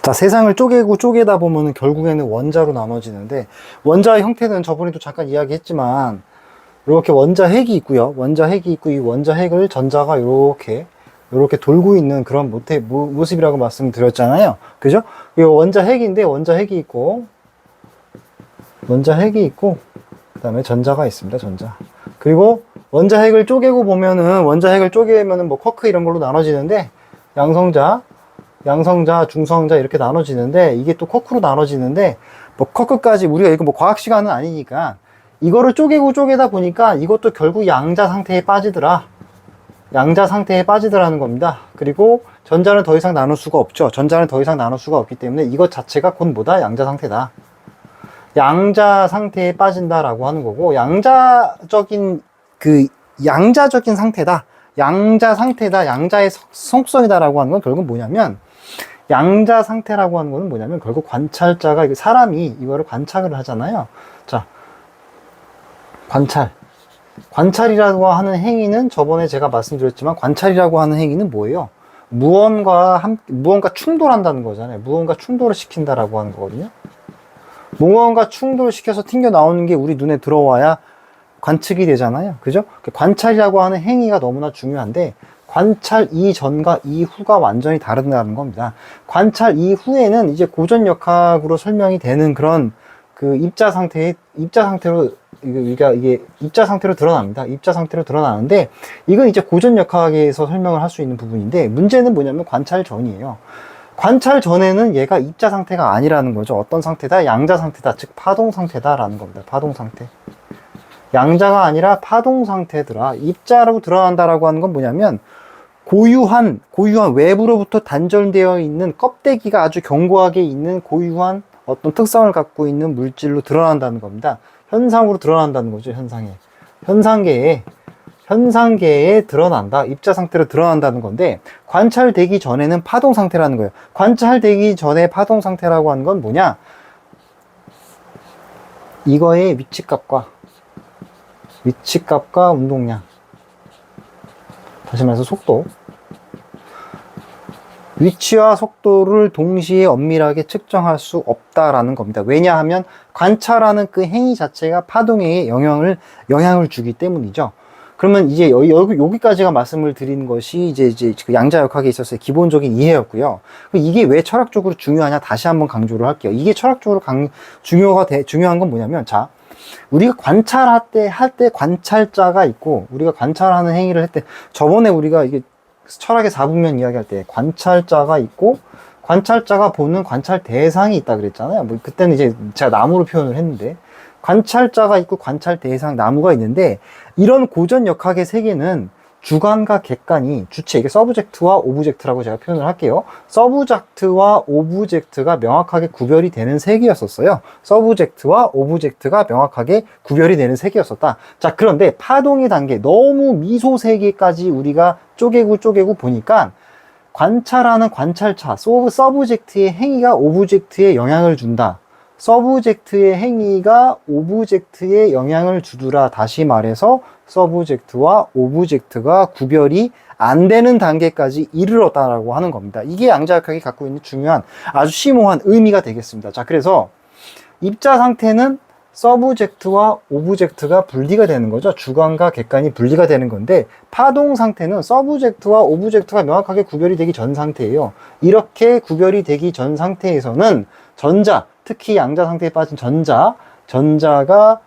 자, 세상을 쪼개고 쪼개다 보면은 결국에는 원자로 나눠지는데, 원자의 형태는 저번에도 잠깐 이야기했지만, 이렇게 원자 핵이 있고요. 원자 핵이 있고, 이 원자 핵을 전자가 이렇게 돌고 있는 그런 모습이라고 말씀드렸잖아요. 그죠? 이 원자 핵인데, 원자 핵이 있고, 그 다음에 전자가 있습니다. 전자. 그리고 원자 핵을 쪼개고 보면은, 원자 핵을 쪼개면은 뭐 쿼크 이런 걸로 나눠지는데, 양성자, 중성자 이렇게 나눠지는데, 이게 또 쿼크로 나눠지는데, 뭐 쿼크까지 우리가 이거 뭐 과학 시간은 아니니까 이거를 쪼개고 쪼개다 보니까 이것도 결국 양자 상태에 빠지더라. 양자 상태에 빠지더라는 겁니다. 그리고 전자는 더 이상 나눌 수가 없죠. 전자는 더 이상 나눌 수가 없기 때문에 이것 자체가 곧 뭐다? 양자 상태다. 양자 상태에 빠진다라고 하는 거고, 양자적인 상태다. 양자 상태다. 양자의 속성이다라고 하는 건 결국 뭐냐면, 양자 상태라고 하는 거는 뭐냐면 결국 관찰자가, 사람이 이거를 관찰을 하잖아요. 자, 관찰이라고 하는 행위는 저번에 제가 말씀드렸지만, 관찰이라고 하는 행위는 뭐예요? 무언가 충돌한다는 거잖아요. 무언가 충돌을 시킨다라고 하는 거거든요. 무언가 충돌을 시켜서 튕겨 나오는 게 우리 눈에 들어와야 관측이 되잖아요. 그죠? 관찰이라고 하는 행위가 너무나 중요한데, 관찰 이전과 이후가 완전히 다르다는 겁니다. 관찰 이후에는 이제 고전역학으로 설명이 되는 그런 그 입자 상태로 드러납니다. 입자 상태로 드러나는데, 이건 이제 고전역학에서 설명을 할 수 있는 부분인데, 문제는 뭐냐면 관찰 전이에요. 관찰 전에는 얘가 입자 상태가 아니라는 거죠. 어떤 상태다? 양자 상태다. 즉 파동 상태다라는 겁니다. 파동 상태. 양자가 아니라 파동 상태더라. 입자로 드러난다라고 하는 건 뭐냐면, 고유한 외부로부터 단절되어 있는 껍데기가 아주 견고하게 있는 고유한 어떤 특성을 갖고 있는 물질로 드러난다는 겁니다. 현상으로 드러난다는 거죠. 현상계에 드러난다. 입자 상태로 드러난다는 건데, 관찰되기 전에는 파동 상태라는 거예요. 관찰되기 전에 파동 상태라고 하는 건 뭐냐? 이거의 위치값과 운동량. 다시 말해서 속도. 위치와 속도를 동시에 엄밀하게 측정할 수 없다라는 겁니다. 왜냐하면 관찰하는 그 행위 자체가 파동에 영향을 주기 때문이죠. 그러면 이제 여기까지가 말씀을 드리는 것이 이제 그 양자역학에 있어서의 기본적인 이해였고요. 이게 왜 철학적으로 중요하냐 다시 한번 강조를 할게요. 이게 철학적으로 중요한 건 뭐냐면, 자, 우리가 관찰할 때 관찰자가 있고, 우리가 관찰하는 행위를 할 때, 저번에 우리가 이게 철학의 4분면 이야기할 때 관찰자가 있고, 관찰자가 보는 관찰 대상이 있다 그랬잖아요. 뭐 그때는 이제 제가 나무로 표현을 했는데, 관찰자가 있고 관찰 대상, 나무가 있는데, 이런 고전 역학의 세계는 주관과 객관이 주체, 이게 서브젝트와 오브젝트라고 제가 표현을 할게요. 서브젝트와 오브젝트가 명확하게 구별이 되는 세계였었어요. 서브젝트와 오브젝트가 명확하게 구별이 되는 세계였었다. 자, 그런데 파동의 단계, 너무 미소 세계까지 우리가 쪼개고 보니까, 관찰하는 관찰차, 서브젝트의 행위가 오브젝트에 영향을 준다. 서브젝트의 행위가 오브젝트에 영향을 주더라. 다시 말해서 서브젝트와 오브젝트가 구별이 안 되는 단계까지 이르렀다라고 하는 겁니다. 이게 양자역학이 갖고 있는 중요한 아주 심오한 의미가 되겠습니다. 자, 그래서 입자 상태는 서브젝트와 오브젝트가 분리가 되는 거죠. 주관과 객관이 분리가 되는 건데, 파동 상태는 서브젝트와 오브젝트가 명확하게 구별이 되기 전 상태예요. 이렇게 구별이 되기 전 상태에서는 전자, 특히 양자 상태에 빠진 전자가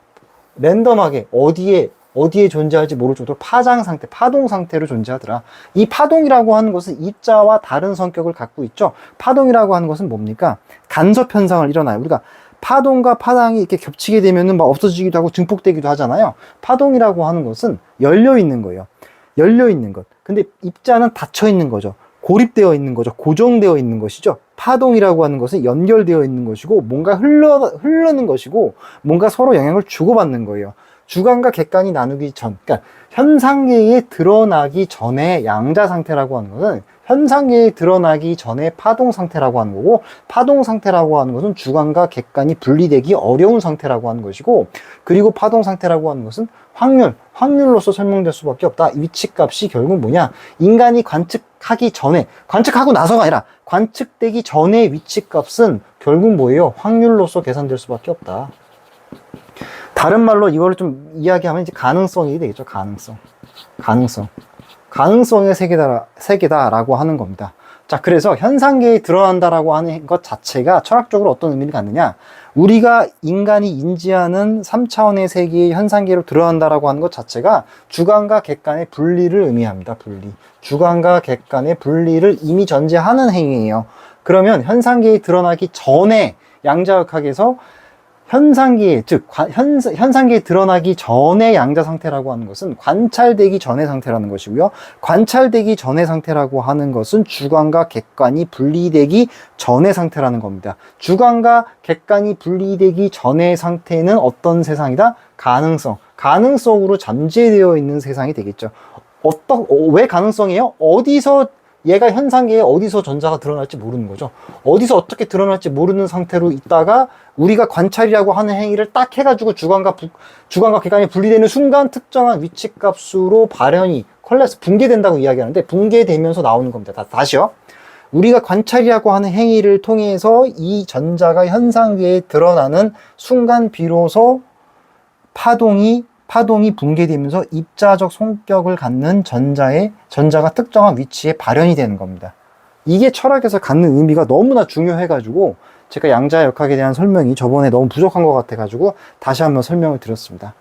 랜덤하게 어디에 존재할지 모를 정도로 파동 상태로 존재하더라. 이 파동이라고 하는 것은 입자와 다른 성격을 갖고 있죠. 파동이라고 하는 것은 뭡니까? 간섭 현상을 일어나요. 우리가 파동과 파장이 이렇게 겹치게 되면은 막 없어지기도 하고 증폭되기도 하잖아요. 파동이라고 하는 것은 열려 있는 거예요. 열려 있는 것. 근데 입자는 닫혀 있는 거죠. 고립되어 있는 거죠. 고정되어 있는 것이죠. 파동이라고 하는 것은 연결되어 있는 것이고, 뭔가 흐르는 것이고, 뭔가 서로 영향을 주고받는 거예요. 주관과 객관이 나누기 전, 그러니까 현상계에 드러나기 전에 양자 상태라고 하는 것은 현상계에 드러나기 전에 파동 상태라고 하는 거고, 파동 상태라고 하는 것은 주관과 객관이 분리되기 어려운 상태라고 하는 것이고, 그리고 파동 상태라고 하는 것은 확률로서 설명될 수밖에 없다. 위치값이 결국 뭐냐? 인간이 관측하기 전에, 관측하고 나서가 아니라 관측되기 전에 위치값은 결국 뭐예요? 확률로서 계산될 수밖에 없다. 다른 말로 이거를 좀 이야기하면 이제 가능성이 되겠죠. 가능성의 세계다라고 하는 겁니다. 자, 그래서 현상계에 드러난다라고 하는 것 자체가 철학적으로 어떤 의미를 갖느냐? 우리가 인간이 인지하는 3차원의 세계의 현상계로 드러난다라고 하는 것 자체가 주관과 객관의 분리를 의미합니다. 주관과 객관의 분리를 이미 전제하는 행위예요. 그러면 현상계에 드러나기 전에 양자역학에서 현상계에, 즉 현상계에 드러나기 전의 양자 상태라고 하는 것은 관찰되기 전의 상태라는 것이고요. 관찰되기 전의 상태라고 하는 것은 주관과 객관이 분리되기 전의 상태라는 겁니다. 주관과 객관이 분리되기 전의 상태는 어떤 세상이다? 가능성으로 잠재되어 있는 세상이 되겠죠. 왜 가능성이에요? 얘가 현상계에 어디서 전자가 드러날지 모르는 거죠. 어디서 어떻게 드러날지 모르는 상태로 있다가 우리가 관찰이라고 하는 행위를 딱 해가지고 주관과 객관이 분리되는 순간 특정한 위치값으로 붕괴된다고 이야기하는데, 붕괴되면서 나오는 겁니다. 다시요. 우리가 관찰이라고 하는 행위를 통해서 이 전자가 현상계에 드러나는 순간 비로소 파동이 붕괴되면서 입자적 성격을 갖는 전자가 특정한 위치에 발현이 되는 겁니다. 이게 철학에서 갖는 의미가 너무나 중요해가지고 제가 양자역학에 대한 설명이 저번에 너무 부족한 것 같아가지고 다시 한번 설명을 드렸습니다.